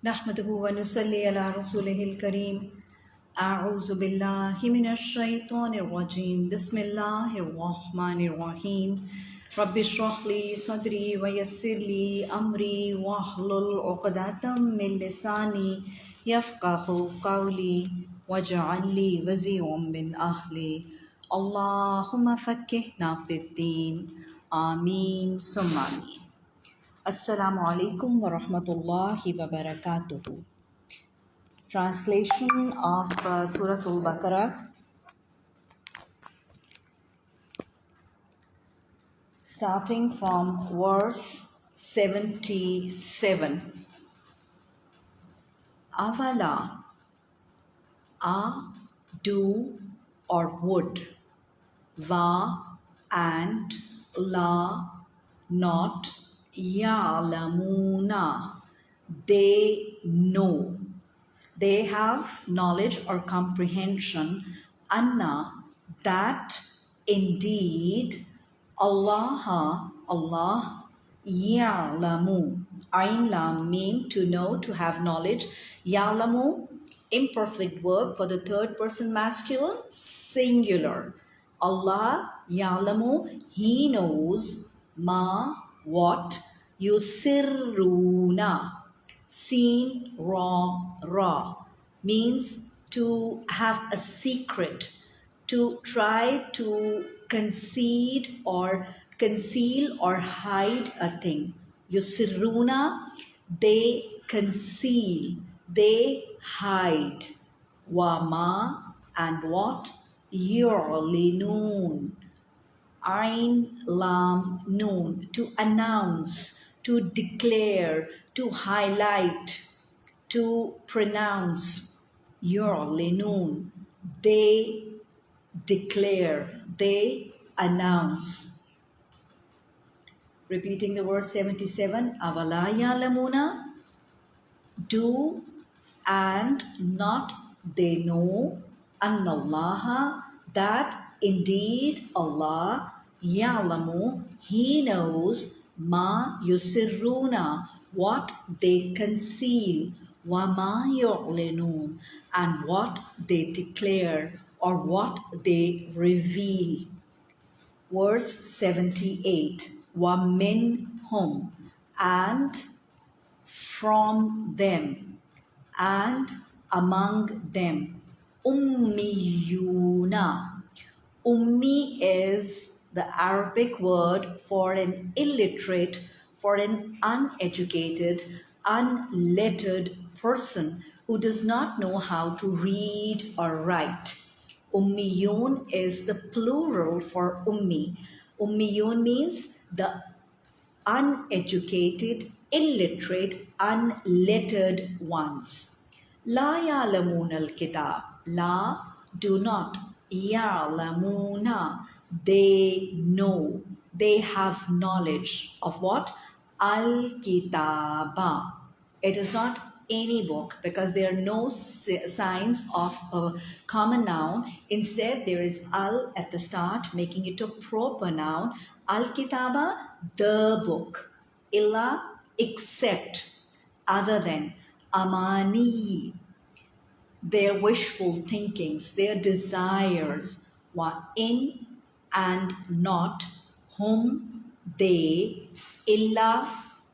नहमदुहु व नुसल्ली अला रसूलिहिल करीम। अऊज़ु बिल्लाहि मिनश शैतानिर रजीम। बिस्मिल्लाहिर रहमानिर रहीम। रब्बि इश्रह ली सदरी व यस्सिर ली अमरी वहलुल उक़दतम मिन लिसानी यफ़क़हू क़ौली वजअल ली वज़ीरम मिन अहली। अल्लाहुम्मा फ़क़्क़िहना फ़िद्दीन। आमीन सुम्मा आमीन। Assalamu alaikum wa rahmatullahi wa barakatuhu. Translation of Surah Al-Baqarah, starting from verse 77. Avala, do or would, va and, la not, ya'lamuna, they know, they have knowledge or comprehension, anna, that indeed, Allah, ya'lamu, ayn lam mean to know, to have knowledge, ya'lamu, imperfect verb for the third person masculine, singular. Allah ya'lamu, he knows, ma, what, yusirruna, seen, ra, means to have a secret, to try to conceal or hide a thing. Yusirruna, they conceal, they hide. Wama, and what? Yu'linun, Ain Lam Noon, to announce, to declare, to highlight, to pronounce. Yu'linun, they declare, they announce. Repeating the verse 77. Avala ya'lamuna, do and not they know, annallaha, that indeed Allah, ya'lamu, he knows, ma yusirruna, what they conceal, wa ma yu'linun, and what they declare or what they reveal. Verse 78. Wa minhum, and from them, and among them, ummiyuna. Ummi is the Arabic word for an illiterate, for an uneducated, unlettered person who does not know how to read or write. Ummiyun is the plural for ummi. Ummiyun means the uneducated, illiterate, unlettered ones. La ya'lamun al-kitab. La, do not. Ya'lamuna, they know. They have knowledge of what? Al-kitaba. It is not any book because there are no signs of a common noun. Instead, there is al at the start, making it a proper noun. Al-kitaba, the book. Illa, except, other than. Amani, their wishful thinkings, their desires. Wa in, and not, whom, they, illa,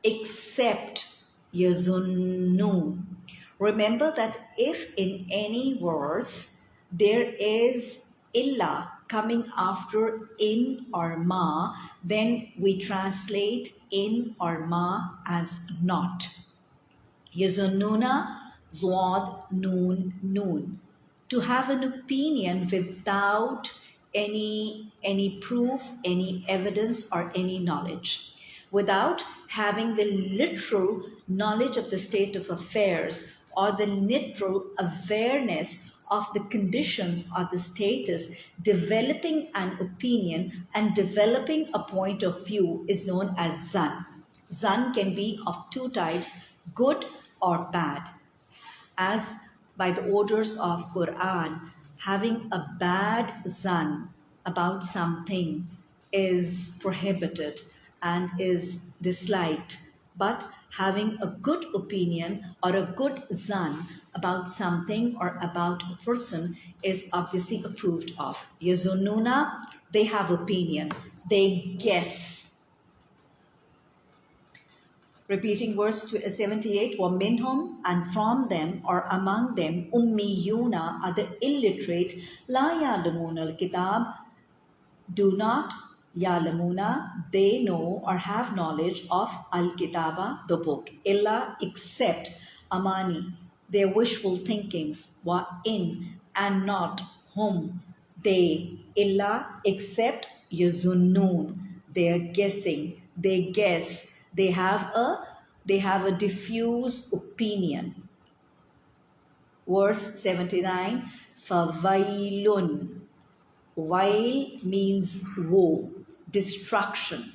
except, yazunnun. Remember that if in any verse there is illa coming after in or ma, then we translate in or ma as not. Yazunnuna, Zwad, noon. To have an opinion without any proof, any evidence, or any knowledge. Without having the literal knowledge of the state of affairs or the literal awareness of the conditions or the status, developing an opinion and developing a point of view is known as zan. Zan can be of two types, good or bad. As by the orders of Quran, having a bad zan about something is prohibited and is disliked. But having a good opinion or a good zan about something or about a person is obviously approved of. Yazununa, they have opinion, they guess. Repeating verse 78, وَمِنْهُمْ, and from them or among them, ummiyuna, are the illiterate, la ya'lamuna al-kitab, do not, ya'lamuna, they know or have knowledge of al-kitaba, the book, illa, except, amani, their wishful thinkings, wa in, and not, whom, they, illa, except, yazunnun, they are guessing, they guess, they have a diffuse opinion. Verse 79, fawailun. Wail means woe, destruction.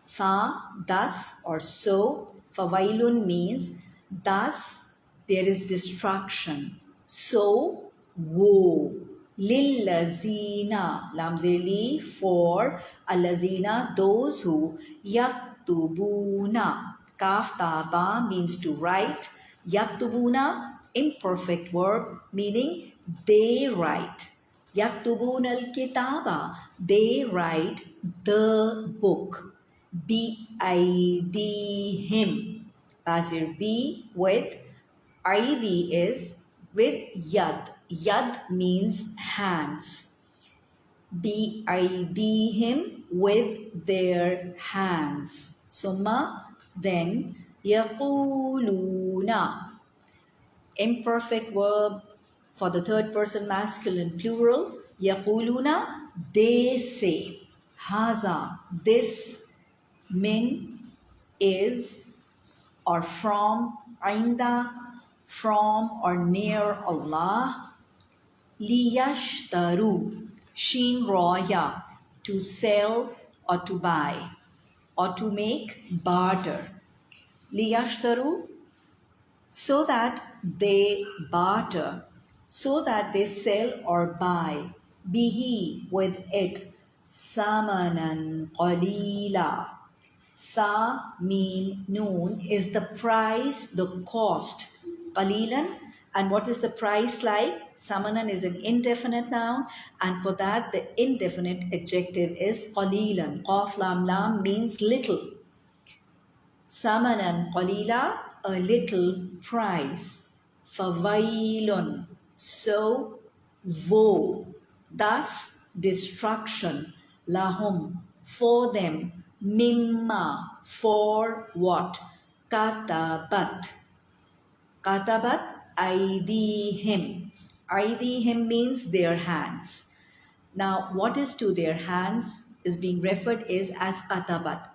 Fa, thus or so. Fawailun means thus there is destruction. So, woe. Lillazina, lamzili, for alazina, those who, yaktubuna, kaf taba means to write, yaktubuna, imperfect verb meaning they write. Yaktubun al-kitaba, they write the book. Bi-aidihim, Pasir B with aidi is with yad. Yad means hands. Bi-aidihim, with their hands. Summa, then, yaquluna, imperfect verb for the third person masculine plural, yaquluna, they say, haza, this, min, is, or from, inda, from or near Allah, liyashtaru, sheen roya, to sell or to buy, or to make barter. Liyashtaru, so that they barter, so that they sell or buy, bihi, with it, samanan qalila. Tha, mean, noon, is the price, the cost. Qalilan, and what is the price like? Samanan is an indefinite noun, and for that the indefinite adjective is qalilan. Qaf lam lam means little. Samanan qalila, a little price. Fawailun, so woe. Thus destruction. Lahum, for them. Mimma, for what? Katabat. Katabat aidihim. Aidihim means their hands. Now, what is to their hands is being referred is as katabat.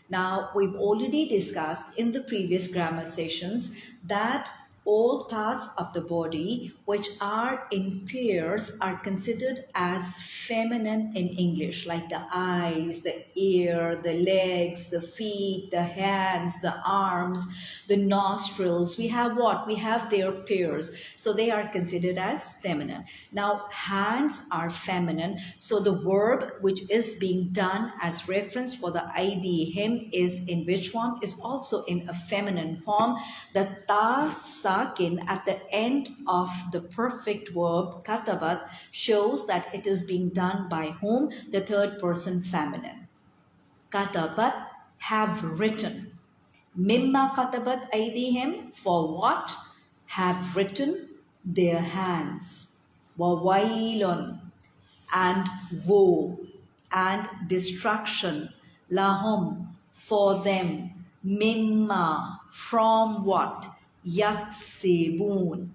Now, we've already discussed in the previous grammar sessions that all parts of the body which are in pairs are considered as feminine in English, like the eyes, the ear, the legs, the feet, the hands, the arms, the nostrils. We have what? We have their pairs. So they are considered as feminine. Now, hands are feminine. So the verb which is being done as reference for the ID, him, is in which form? Is also in a feminine form. The ta sakin at the end of the perfect verb katabat shows that it is being done by whom? The third person feminine. Katabat, have written. Mimma katabat aydihim, for what? Have written their hands. Wawailun, and woe, and destruction. Lahum, for them. Mimma, from what? Yaksibun.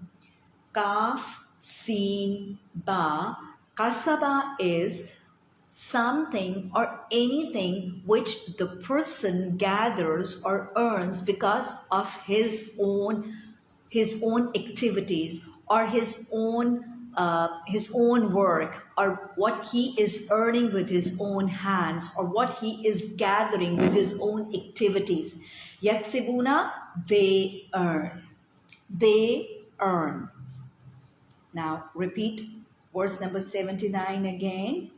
Kaf, sin, ba. Kasaba is something or anything which the person gathers or earns because of his own activities or his own work, or what he is earning with his own hands, or what he is gathering with his own activities. Yaksibuna, they earn. They earn. Now repeat verse number 79 again.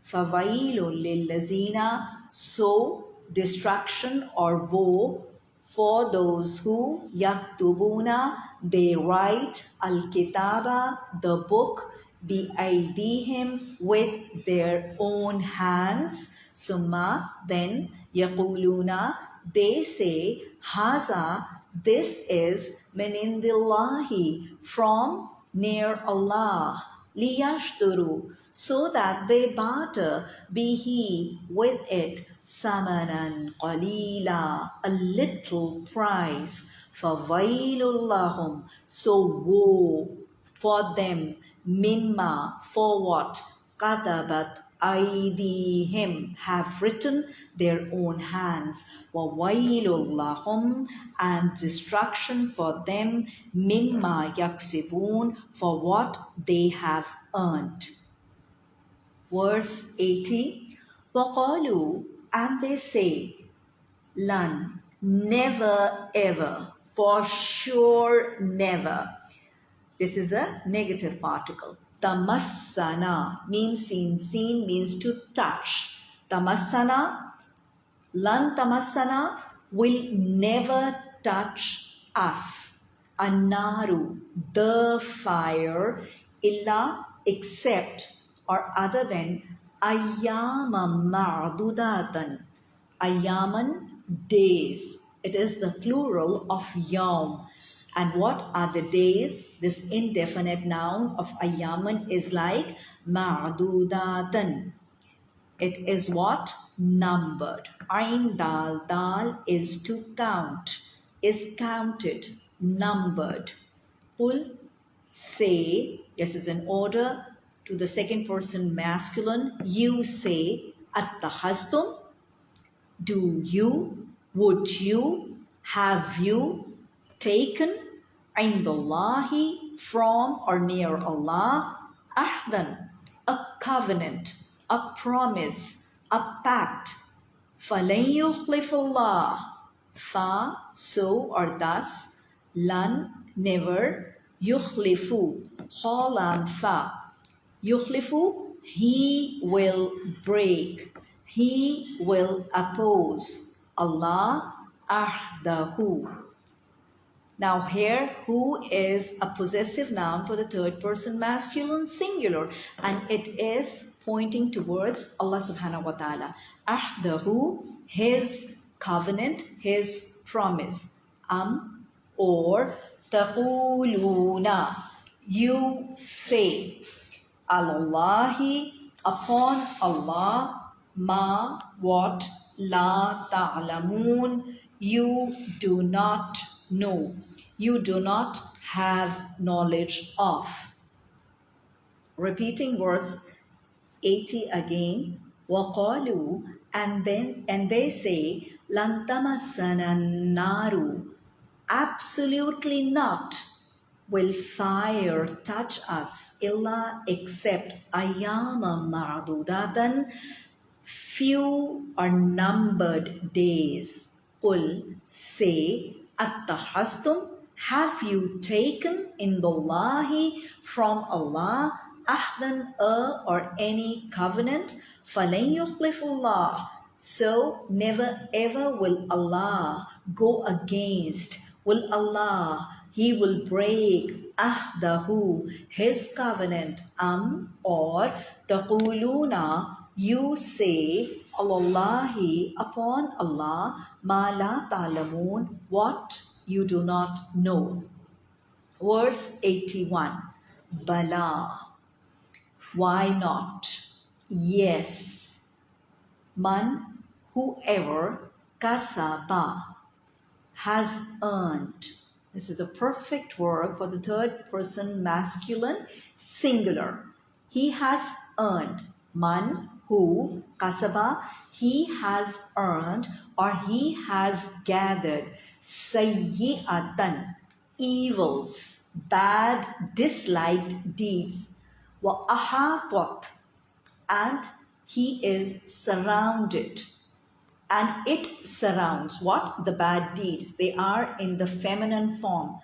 Fawailun lillazina, so destruction or woe for those who yaktubuna, they write al-kitaba, the book, bi-aydihim, with their own hands. Summa, then, yaquluna, they say, haza, this is minindillahi, from near Allah, liyashturu, so that they barter bihi, with it, samanan qalila, a little price, fawailul lahum, so woe for them, mimma, for what, katabat aydihim, have written their own hands, wawailul lahum, and destruction for them, mimma yaksibun, for what they have earned. Verse 80, waqalu, and they say, lan, never ever, for sure never. This is a negative particle. Tamassana, mim seen means to touch. Tamassana, lan tamassana, will never touch us. Annaru, the fire, illa, except or other than ayyaman ma'dudatan. Ayyaman, days. It is the plural of yawm. And what are the days? This indefinite noun of ayyaman is like ma'dudatan. It is what? Numbered. Ain dal, dal is to count, is counted, numbered. Qul, say, this is an order to the second person masculine. You say, attakhaztum, do you, would you, have you taken, indallahi, from or near Allah, ahdan, a covenant, a promise, a pact, falan yukhlifullah, fa, so or thus, lan, never, yukhlifu, khalam fa, yukhlifu, he will break, he will oppose, Allah, ahdahu. Now here, who is a possessive noun for the third person masculine singular, and it is pointing towards Allah subhanahu wa ta'ala. Ahdahu, his covenant, his promise. Or taquluna, you say, Allahi, upon Allah, ma, what, la ta'lamun, you do not know, you do not have knowledge of. Repeating verse 80 again, waqalu, and they say, lan tamassana naru, absolutely not will fire touch us, illa, except ayyama ma'dudatan, few or numbered days. Qul, say, attakhaztum, have you taken indallahi, from Allah, ahdan, or any covenant, falan yukhlifullah, so never ever will Allah go against, will Allah, he will break ahdahu, his covenant, or taquluna, you say, Allahi, upon Allah, ma la ta'lamun, what you do not know. Verse 81, bala, why not? Yes, man, whoever, kasaba, has earned. This is a perfect verb for the third person masculine singular. He has earned. Man, who, kasaba, he has earned or he has gathered, sayyi'atan, evils, bad, disliked deeds, wa ahatat, and he is surrounded, and it surrounds what? The bad deeds. They are in the feminine form.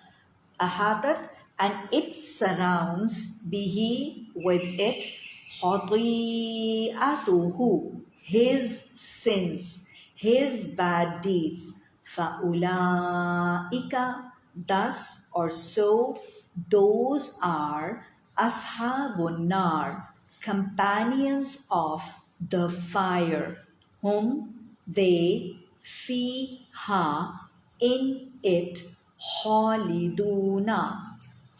Ahatat, and it surrounds, bihi, with it, khati'atuhu, his sins, his bad deeds. فَأُولَٰئِكَ, thus or so, those are ashabun nar, companions of the fire, whom they fiha, in it, khaliduna,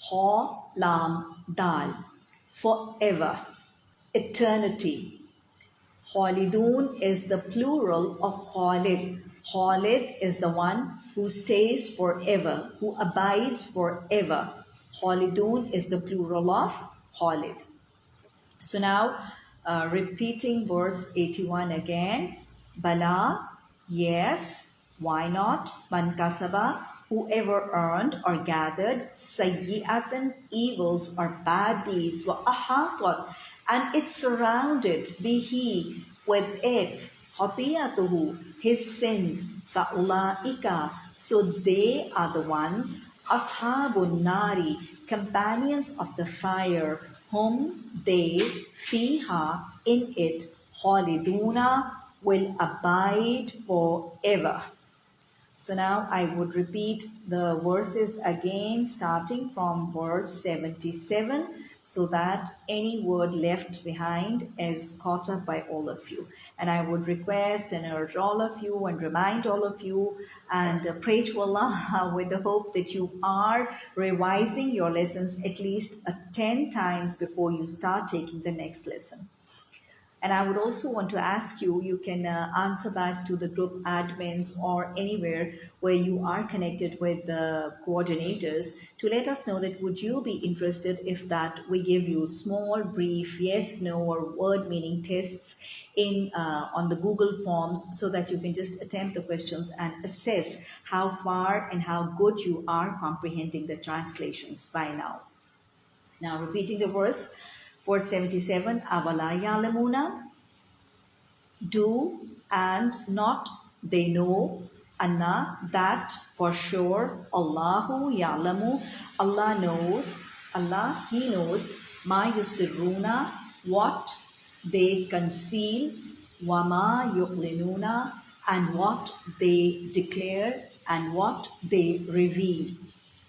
ha lam dal, forever, eternity. Khalidun is the plural of Khalid. Khalid is the one who stays forever, who abides forever. Khalidun is the plural of Khalid. So now, repeating verse 81 again. Bala, yes, why not? Man kasaba, whoever earned or gathered, sayyi'atan, evils or bad deeds, wa ahatat, and it surrounded, bihi, with it, khatiyatuhu, his sins, fa'ulaika, so they are the ones, ashabun nari, companions of the fire, whom they, fiha, in it, khaliduna, will abide forever. So now I would repeat the verses again, starting from verse 77, so that any word left behind is caught up by all of you. And I would request and urge all of you and remind all of you and pray to Allah with the hope that you are revising your lessons at least 10 times before you start taking the next lesson. And I would also want to ask you, you can answer back to the group admins or anywhere where you are connected with the coordinators to let us know that would you be interested if that we give you small, brief, yes, no, or word meaning tests in on the Google Forms so that you can just attempt the questions and assess how far and how good you are comprehending the translations by now. Now repeating the verse. Verse 77, Avala yalamuna, do and not they know, anna, that for sure, Allahu yalamu, Allah knows, Allah, He knows, ma yusirruna, what they conceal, wama yuqlinuna, and what they declare and what they reveal.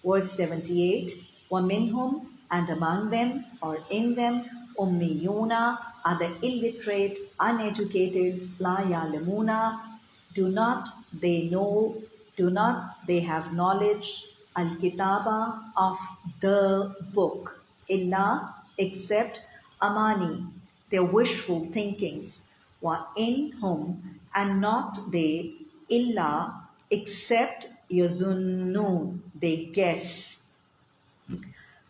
Verse 78, wa minhum, and among them or in them, ummiyuna, are the illiterate, uneducated, la yalamuna, do not they know, do not they have knowledge, al-kitaba, of the book, illa, except amani, their wishful thinkings, wa in whom, and not they, illa, except yazunnun, they guess.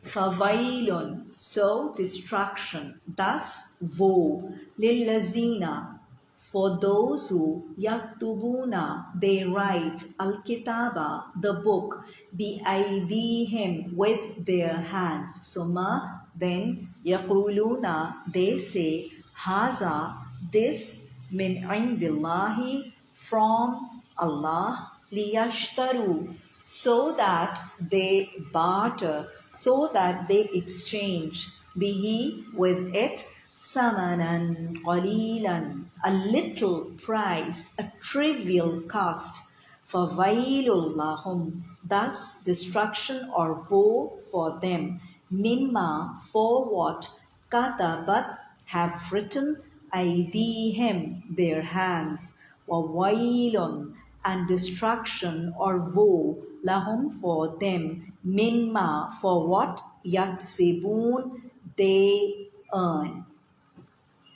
Fawailun, so destruction, thus woe, lillazina, for those who yaktubuna, they write, al-kitaba, the book, bi aidihim, with their hands. Summa, then, yaquluna, they say, haza, this, min indillahi, from Allah, liyashtaru, so that they barter, so that they exchange, bihi, with it, samanan qalilan, a little price, a trivial cost, fawailul lahum, thus destruction or woe for them, mimma, for what, katabat, have written, aidihim, their hands, wawailun, and destruction or woe, lahum, for them, mimma, for what, yaksibun, they earn.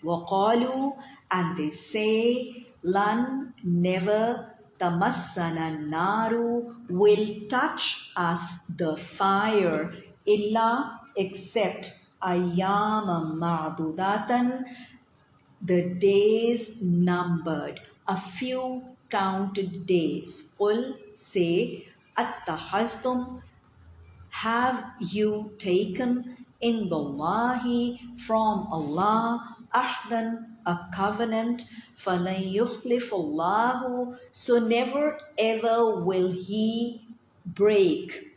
Waqalu, and they say, lan, never, tamassana naru, will touch us the fire, illa, except, ayyamam ma'dudatan, the days numbered, a few counted days. Qul, say, attakhaztum, have you taken in Allahi, from Allah, ahdan, a covenant, فَلَنْ يُخْلِفَ اللَّهُ, so never ever will He break.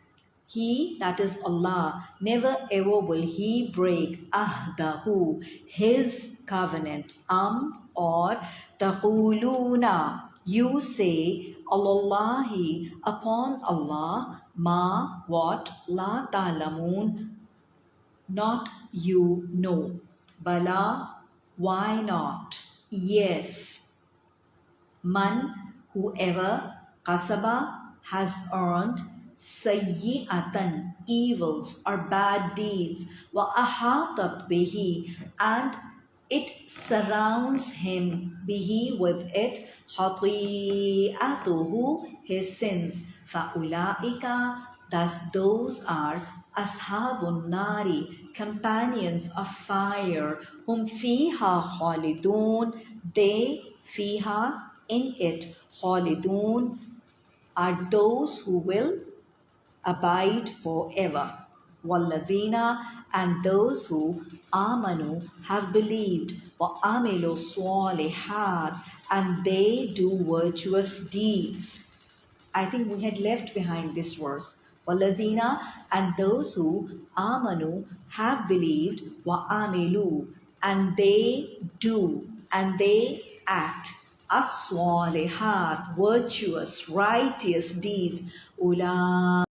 He, that is Allah, never ever will He break ahdahu, His covenant, or taquluna, You say, Allahi, upon Allah, ma, what, la ta'lamun, not you know. Bala, why not? Yes. Man, whoever, kasaba, has earned, sayyi'atan, evils or bad deeds, wa ahatat bihi, and it surrounds him, bihi, with it, khati'atuhu, his sins, fa'ulaika, thus those are ashabun nari, companions of fire, hum fiha khalidun, they fiha, in it, khalidun, are those who will abide forever. Walladina, and those who amanu, have believed, wa amilu salihat, and they do virtuous deeds. I think we had left behind this verse. Walazina, and those who amanu, have believed, wa amilu, and they do, and they act, as-salihat, virtuous, righteous deeds. Ulaika,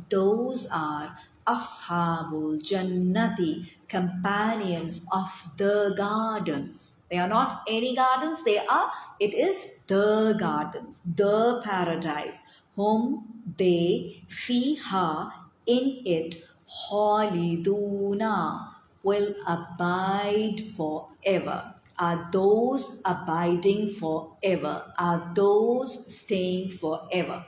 those are Ashabul Jannati, companions of the gardens. They are not any gardens, it is the gardens, the paradise, whom they fiha, in it, khaliduna, will abide forever. Are those abiding forever? Are those staying forever?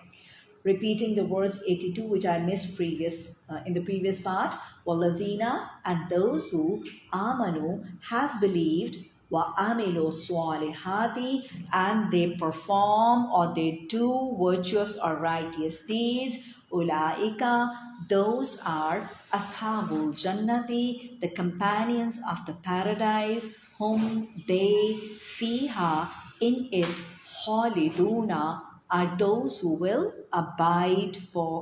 Repeating the verse 82, which I missed in the previous part. Walazina, and those who amanu, have believed, wa amilu salihati, and they perform or they do virtuous or righteous deeds. Ulaika, those are ashabul jannati, the companions of the paradise, whom they fiha, in it, khaliduna, are those who will abide for